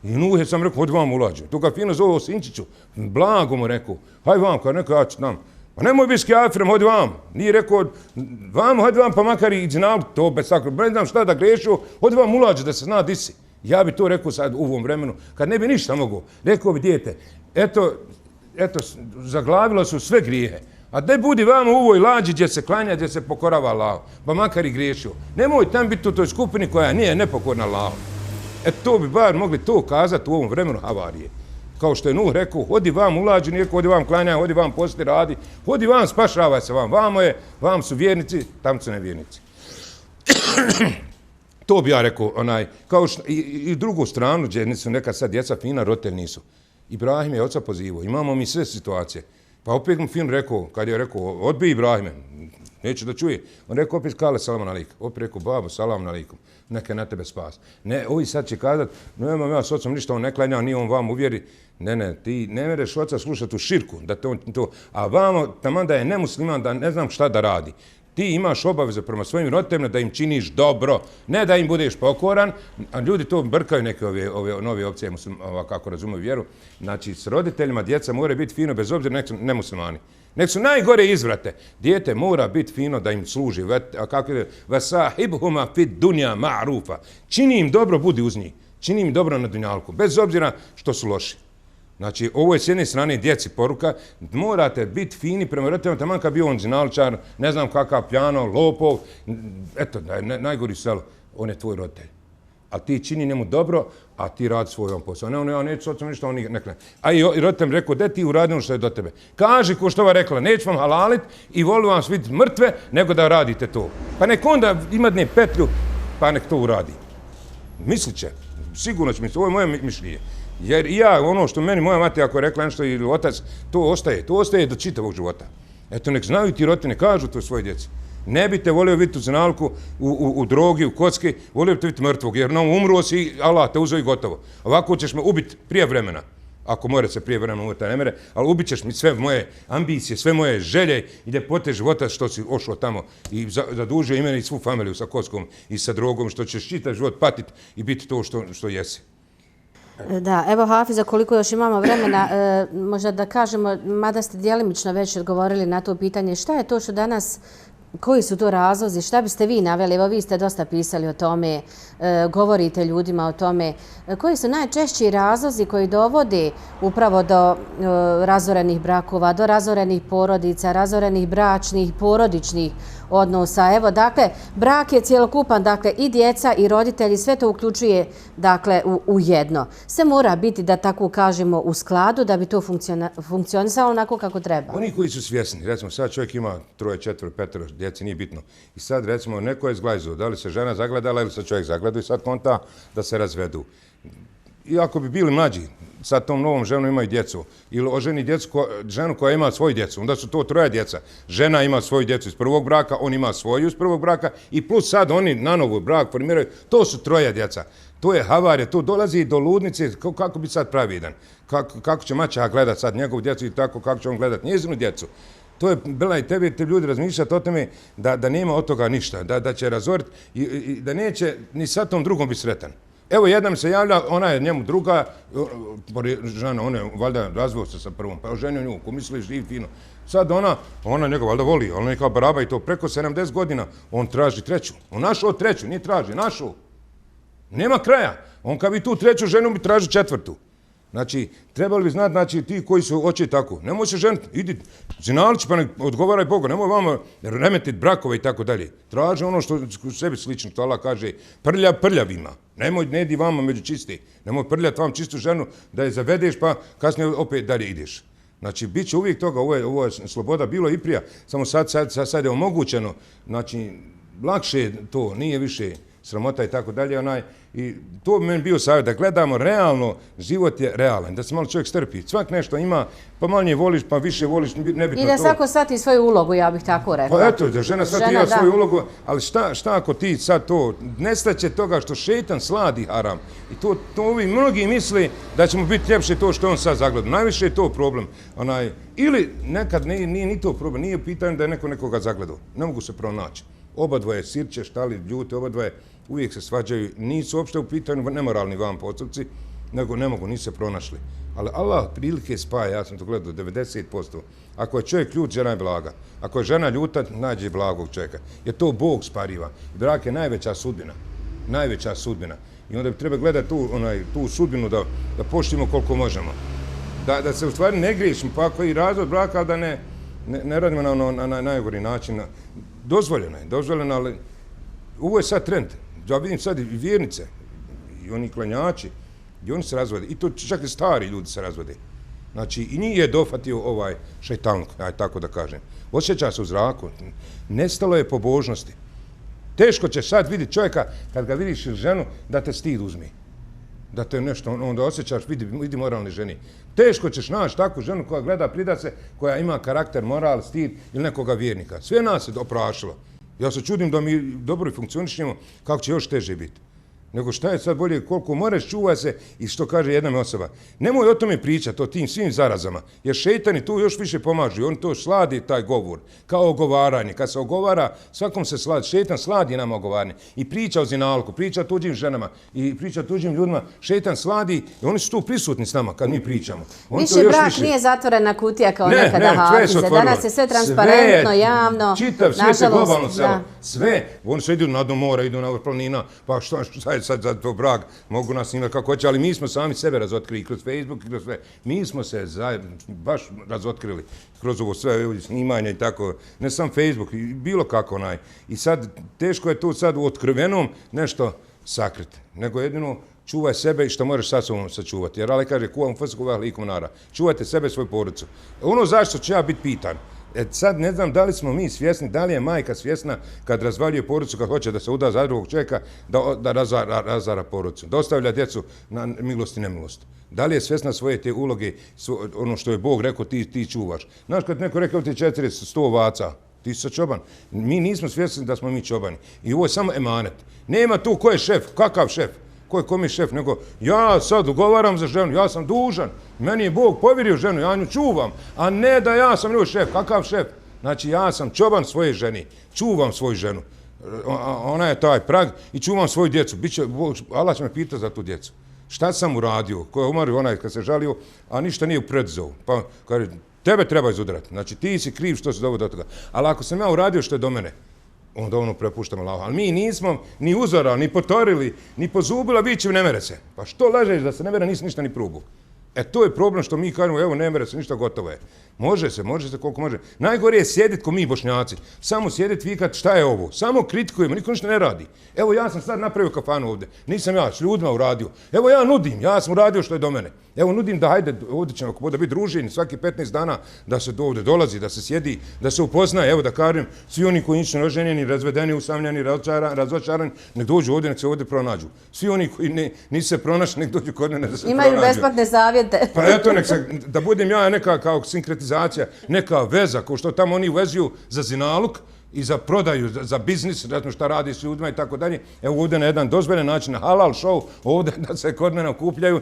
I Nuh je sam rekao, hodi vam ulađu. Tu ga fino zove Sinčiću, blago mu rekao, haj vam, kao neko ja ću nam. Pa nemoj biti s kafirem, hodi vam. Nije rekao, hodi vam, pa makar i znali to bez takve. Ne znam šta da grešio, hodi vam ulađu da se zna di si. Ja bi to rekao sad u ovom vremenu, kad ne bi ništa mogao. Rekao bi dijete, eto, zaglavilo su sve grijehe. A daj budi vam u ovoj lađi gdje se klanja, gdje se pokorava Allahu, pa makar i griješio. Nemoj tam biti u toj skupini koja nije nepokorna Allahu. To bi bar mogli to kazati u ovom vremenu havarije. Kao što je Nuh rekao, hodi vam u lađu, nije hodi vam klanja, hodi vam posti radi, hodi vam spašavaj se vam. Vam su vjernici, tam su nevjernici. To bi ja rekao, kao što, i drugu stranu, gdje su neka sad djeca fina, roditelji nisu. Ibrahim je oca pozivao, imamo mi sve situacije. Pa opet mu fin rekao, kad je rekao, odbij Ibrahime, neće da čuje. On rekao opet kale salam alaikum. Opet rekao, babo, salam alaikum, neka na tebe spas. Ne, ovi sad će kazat, nemam ja s ocom ništa, on ne klanja, nije on vam uvjeri. Ne, ti ne mereš oca slušati u širku, da to, a vamo, taman da je nemusliman, da ne znam šta da radi. Ti imaš obaveze prema svojim roditeljima da im činiš dobro, ne da im budeš pokoran, a ljudi to brkaju neke ove nove opcije, kako razumiju vjeru. Znači, s roditeljima djeca mora biti fino, bez obzira nek su nemuslimani. Nek su najgore izvrate. Dijete mora biti fino da im služi. A kako je? Vasahibhuma fit dunja ma'rufa. Čini im dobro, budi uz njih. Čini im dobro na dunjalku, bez obzira što su loši. Znači, ovo je s jedne strane djeci poruka, morate biti fini prema roditeljima, taman kad bio on zinalčar, ne znam kakav pjano, lopov, eto, da je najgori selo, on je tvoj roditelj. A ti čini njemu dobro, a ti radi svoj on posao. Ne, ja neću s ocem ništa, on nekne. A i roditelj mi rekao, de ti uradi ono što je do tebe. Kaži ko što ova rekla, neću vam halalit i volim vam vidjeti mrtve, nego da radite to. Pa nek onda imadne petlju, pa nek to uradi. Mislit će, sigurno će misliti, ovo je moje mišljenje. Jer i ja, ono što meni moja mati ako je rekla nešto ili otac, to ostaje do čitavog života. Eto, nek znaju ti roditelji, kažu to svoje djeci. Ne bi te volio vidjeti u zinalku, u drogi, u kocki, volio bi te vidjeti mrtvog, jer umruo si, Allah te uzeo i gotovo. Ovako ćeš me ubiti prije vremena, ako more se prije vremena umrta ne mere, ali ubit ćeš mi sve moje ambicije, sve moje želje i ljepote života što si ošao tamo i zadužio i mene i svu familiju sa kockom i sa drogom, što ćeš čitav život patiti i biti to što jesi. Da, evo Hafiza, koliko još imamo vremena, možda da kažemo, mada ste djelimično već odgovorili na to pitanje, šta je to što danas, koji su to razlozi, šta biste vi naveli, evo vi ste dosta pisali o tome, govorite ljudima o tome, koji su najčešći razlozi koji dovode upravo do razorenih brakova, do razorenih porodica, razorenih bračnih, porodičnih odnosa. Evo, dakle, brak je cijelokupan, dakle, i djeca i roditelji, sve to uključuje, dakle, u jedno. Sve mora biti, da tako kažemo, u skladu, da bi to funkcionisalo onako kako treba. Oni koji su svjesni, recimo, sad čovjek ima 3, 4, 5 djece, nije bitno. I sad, recimo, neko je zglajzuo, da li se žena zagledala ili se čovjek zagledao i sad konta da se razvedu. I ako bi bili mlađi, sad tom novom ženom imaju djecu, ili oženi ženu koja ima svoju djecu, onda su to 3 djeca. Žena ima svoju djecu iz prvog braka, on ima svoju iz prvog braka i plus sad oni na novu brak formiraju, to su 3 djeca. To je havarija, to dolazi do ludnice, kako bi sad pravidan. Kako će maćeha gledat sad njegovu djecu i tako, kako će on gledat njezinu djecu. To je bila i tebi ljudi razmišljati o tome da nema od toga ništa, da će razoriti i da neće ni sad tom drugom biti sretan. Evo, jedna mi se javlja, ona je njemu druga, žena, on je valjda razveo se sa prvom, pa oženio nju, ko misli živi fino. Sad ona njega valjda voli, ona je kao baraba i to preko 70 godina, on traži 3. On našao 3, nije traži, našao. Nema kraja. On kad bi tu 3 ženu bi traži 4. Znači, trebali bi znati, znači, ti koji su oči tako. Nemoj se ženiti, idi zinalići pa ne odgovaraj Boga, nemoj vama remetiti brakove i tako dalje. Traži ono što sebi slično, to Allah kaže, prljavima. Ne idi vama među čisti. Nemoj prljati vam čistu ženu da je zavedeš pa kasnije opet dalje ideš. Znači, bit će uvijek toga, ovo je sloboda bilo i prija, samo sad je omogućeno, znači, lakše to, nije više sramota i tako dalje, i to bi meni bio savjet, da gledamo realno, život je realan, da se malo čovjek strpi. Svak nešto ima, pa manje voliš, pa više voliš, nebitno to. I da svako shvati svoju ulogu, ja bih tako rekla. Pa eto, da žena shvati ja svoju ulogu, ali šta ako ti sad to, nestaće toga što šeitan sladi haram. I to ovi mnogi misli da će mu biti ljepše to što on sad zagleda. Najviše je to problem. Ili nekad nije ni to problem, nije pitanje da je neko nekoga zagledao. Ne mogu se pronaći. Oba dvoje sirće, štali, ljute, oba dvoje uvijek se svađaju, nisu uopšte u pitanju nemoralni vam postupci, nego ne mogu, nisu se pronašli. Ali Allah prilike spaja, ja sam to gledao, 90%. Ako je čovjek ljut, žena je blaga. Ako je žena ljuta, nađe blagog čovjeka. Jer to Bog spariva. Brak je najveća sudbina. Najveća sudbina. I onda bi treba gledati tu sudbinu da poštimo koliko možemo. Da se u stvari ne griješimo, pa ako je i razvod braka, da ne radimo na najgori način. Dozvoljeno, ali ovo je sad trend. Ja vidim sad i vjernice, i oni klanjači, i oni se razvode. I to čak i stari ljudi se razvode. Znači, i njih je dofatio ovaj šejtanluk, tako da kažem. Osjeća se u zraku. Nestalo je pobožnosti. Teško ćeš sad vidjeti čovjeka, kad ga vidiš ženu, da te stid uzme. Da te nešto, onda osjećaš, vidi moralne ženi. Teško ćeš naći takvu ženu koja gleda, prida se, koja ima karakter, moral, stid ili nekoga vjernika. Sve nas je oprašilo. Ja se čudim da mi dobro funkcionišemo, kako će još teže biti. Nego šta je sad bolje, koliko moraš, čuva se i što kaže jedna osoba. Nemoj o tome pričati, o tim svim zarazama, jer šejtani tu još više pomažu. On to sladi, taj govor, kao ogovaranje. Kad se ogovara, svakom se sladi. Šejtan sladi nama ogovaranje. I priča o zinalku, priča o tuđim ženama, i priča o tuđim ljudima. Šejtan sladi i oni su tu prisutni s nama kad mi pričamo. Više brak nije zatvorena kutija kao nekada Hafize. Danas je sve transparentno, javno. Čitav svijet je globalno selo. Sve. Oni se idu na dno mora, idu na planina, pa šta sad za to brak, mogu nas snimati kako hoće, ali mi smo sami sebe razotkrili kroz Facebook i kroz sve. Mi smo se baš razotkrili kroz ovo sve snimanje i tako, ne sam Facebook, bilo kako I sad, teško je tu sad u otkrivenom nešto sakriti, nego jedino čuvaj sebe i što možeš sa sobom sačuvati. Jer Ali kaže, kuvam fosku vahlikom nara. Čuvajte sebe i svoju porodicu. Ono zašto ću ja biti pitan, sad ne znam da li smo mi svjesni, da li je majka svjesna kad razvaljuje porodicu, kad hoće da se uda za drugog čovjeka, da razara porodicu, da ostavlja djecu na milost i nemilost. Da li je svjesna svoje te uloge, ono što je Bog rekao, ti čuvaš. Znaš, kad neko rekao ti 100 ovaca, ti si čoban. Mi nismo svjesni da smo mi čobani. I ovo je samo emanet. Nema tu ko je šef, kakav šef. Kom je šef, nego ja sad ugovaram za ženu, ja sam dužan, meni je Bog povjerio ženu, ja nju čuvam, a ne da ja sam njoj šef. Kakav šef? Znači ja sam čoban svoje ženi, čuvam svoju ženu, ona je taj prag i čuvam svoju djecu. Allah će me pitati za tu djecu. Šta sam uradio? Ko je umario onaj kad se žalio, a ništa nije predzovu. Pa kaže, tebe treba izudarati, znači ti si kriv što se dovodi do toga. Ali ako sam ja uradio što je do mene, onda ono prepuštamo Allahu. Ali mi nismo ni uzorali, ni potorili, ni pozubila, biće ne mere se. Pa što lažeš da se ne mere, nisi ništa ni probu. To je problem što mi kažemo, evo ne mere se, ništa gotovo je. Može se koliko može. Najgore je sjediti ko mi Bošnjaci. Samo sjediti, vikat šta je ovo. Samo kritikujemo, niko ništa ne radi. Evo ja sam sad napravio kafanu ovdje. Nisam ja, s ljudima uradio. Evo ja nudim, ja sam uradio što je do mene. Evo nudim da hajde, ovdje ćemo, ako bude biti druženje, svaki 15 dana da se ovdje dolazi, da se sjedi, da se upoznaje. Evo da kažem, svi oni koji nisu oženjeni, razvedeni, usamljeni, razočarani, nek dođu ovdje, nek se ovdje pronađu. Svi oni koji nisu se pronašli, nek dođu kod mene da se pronađu. Imaju besplatne savjete. Pa eto, da budem ja neka kao sinkretizacija, neka veza, kao što tamo oni vezuju za zinaluk i za prodaju, za biznis, zato šta radi s ljudima i tako dalje. Evo ovdje na jedan dozvoljen način, na halal show, ovdje da se kod mene okupljaju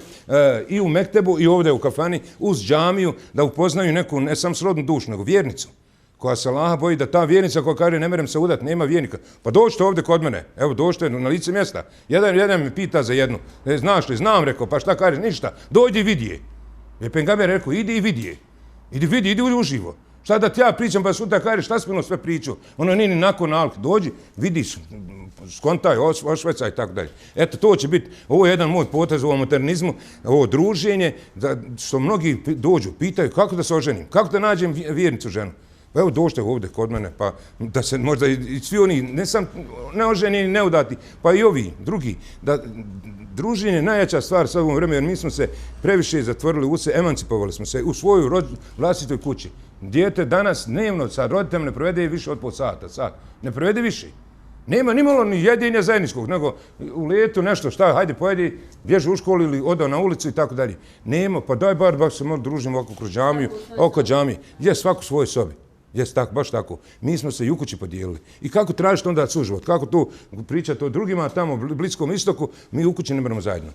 i u Mektebu i ovdje u kafani, uz džamiju, da upoznaju neku, ne sam srodnu dušu, nego vjernicu, koja se Allaha boji, da ta vjernica koja kaže ne merem se udati, nema vjernika. Pa dođite ovdje kod mene, evo dođite na lice mjesta. Jedan me pita za jednu, znaš li, znam, rekao, pa šta kažeš, ništa, dođi i vidi je. Jer Pengamer rekao, idi i vidi je. Idi uživo. Šta da ti ja pričam, pa sutra kažeš, šta si ono sve pričao? Ono nije ni nakon nalik, dođi, vidiš, skontaj, ošveca i tako dalje. Eto, to će biti, ovo je jedan moj potez u ovom modernizmu, ovo druženje, što mnogi dođu, pitaju kako da se oženim, kako da nađem vjernicu ženu. Pa evo dođite ovdje kod mene, pa da se možda i svi oni, ne sam neoženjeni, neudati, pa i ovi, drugi, da druženje je najjača stvar sad u ovom vremenu, jer mi smo se previše zatvorili u se, emancipovali smo se u svojoj vlastitoj kući. Dijete danas dnevno sa roditeljem ne provede više od pol sata, ne provede više. Nema nimalo ni jedinja zajedničkog, nego u letu nešto, šta, hajde pojedi, bježi u školu ili oda na ulicu i tako dalje. Nema, pa daj bar se malo družimo oko džamiju, oko džamije. Je svako u svojoj sobi. Jeste tako, baš tako. Mi smo se i u kući podijelili. I kako tražite onda suživot? Kako tu pričate o drugima tamo u Bliskom istoku, mi u kući ne moramo zajedno.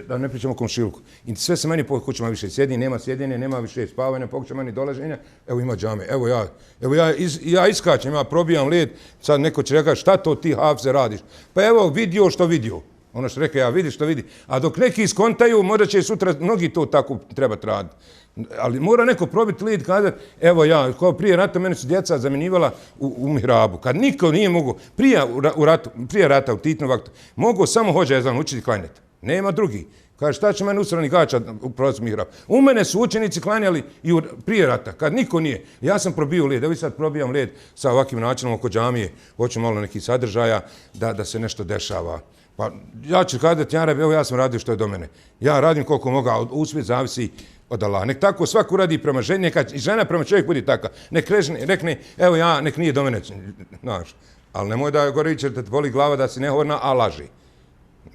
Da ne pričamo o komšiluku. I sve se meni po kućama više sjedinje, nema više spavanja, po kućama ni dolaženja. Evo ima džame. Evo ja iskačem, ja probijam led. Sad neko će reći šta to ti Hafize radiš? Pa evo vidio što vidio. Ono što rekao ja vidi što vidi. A dok neki iskontaju, možda će sutra mnogi to tako trebati raditi. Ali mora neko probiti led kada, evo ja, kao prije rata mene su djeca zamjenjivala u mihrabu. Kad niko nije mogao, prije rata u Titnom vaktu, mogao samo hođa jezan učiti klanjati. Nema drugi. Kaže, šta će mene usrani gača u prolazu mihrab? U mene su učenici klanjali i prije rata, kad niko nije. Ja sam probio led, evo i sad probijam led sa ovakvim načinom oko džamije, hoću malo nekih sadržaja da se nešto dešava. Pa ja ću kazati, evo ja sam radio što je do mene. Ja radim koliko mogu, a uspjeh zavisi od Allaha. Nek tako svako radi prema ženi, neka i žena prema čovjek bude taka. Nek rekne, evo ja, nek nije do mene, znaš. Ali nemoj da gore će da te boli glava da si nehovorna, a laži.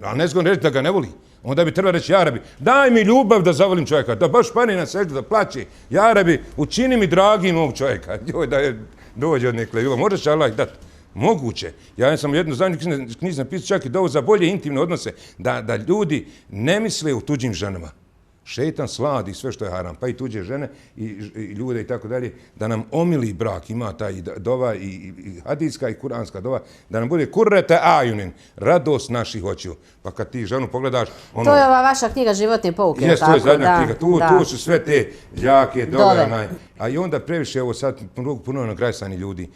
Ali ne zgodno reći da ga ne voli. Onda bi trebalo reći, ja Rabi, daj mi ljubav da zavolim čovjeka, da baš pani na seždu, da plaće. Ja Rabi, učini mi dragi mog čovjeka. Joj, da je dođe od nekle ljubav. Možda će Allah dati. Moguće. Ja sam jednu zadnju knjizu napisao čak i dovo za bolje intimne odnose, da ljudi ne misle u tuđim ženama. Šeitan sladi sve što je haram, pa i tuđe žene i ljude i tako dalje, da nam omili brak, ima taj dova i hadijska i kuranska dova, da nam bude kurrete ajunin, radost naših očiju. Pa kad ti ženu pogledaš... To je ova vaša knjiga Životne pouke. Jes, to je zadnja knjiga. Tu su sve te jake dove. A i onda previše, evo sad, puno nagrajsani ljudi,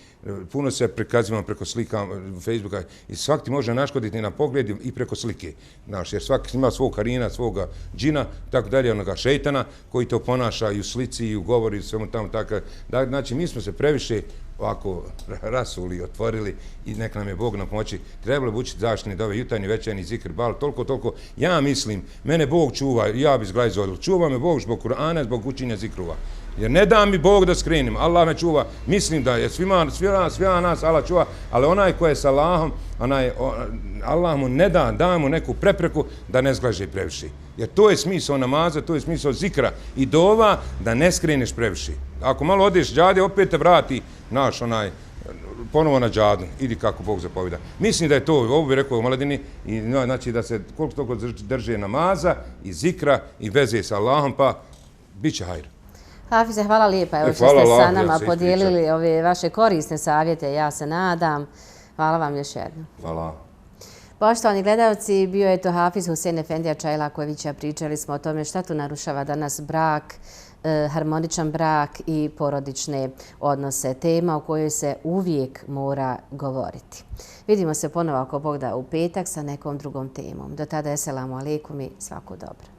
puno se prikazivamo preko slika Facebooka i svak ti može naškoditi na pogled i preko slike. Znaš, jer svak ima svog karina, svoga džina, tako dalje, onoga šeitana, koji to ponaša i u slici i u govoru i svemu tamo tako. Znači, mi smo se previše ovako rasuli, otvorili i neka nam je Bog na pomoći. Trebalo bi učiti zaštitne dove, jutarnji, večernji, zikr, bal, toliko. Ja mislim, mene Bog čuva, ja bi zglajzao, čuva me Bog zbog Kur'ana, zbog učenja zikruva. Jer ne da mi Bog da skrenim, Allah me čuva, mislim da je svima nas Allah čuva, ali onaj ko je s Allahom, Allah mu ne da mu neku prepreku da ne zglaže previše. Jer to je smisao namaza, to je smisao zikra i dova da ne skreneš previše. Ako malo odeš džade, opet te vrati naš ponovo na džadu, idi kako Bog zapovida. Mislim da je to, ovo bih rekao u Maledini, znači da se koliko toliko drže namaza i zikra i veze sa Allahom, pa bit će hajr. Hafize, hvala lijepa što ste sa nama podijelili ove vaše korisne savjete, ja se nadam. Hvala vam još jednom. Hvala. Poštovani gledalci, bio je to Hafiz Husein Efendija Čajlakovića. Pričali smo o tome šta tu narušava danas brak, harmoničan brak i porodične odnose. Tema o kojoj se uvijek mora govoriti. Vidimo se ponovo ako Bog da u petak sa nekom drugom temom. Do tada, eselamu alejkum i svako dobro.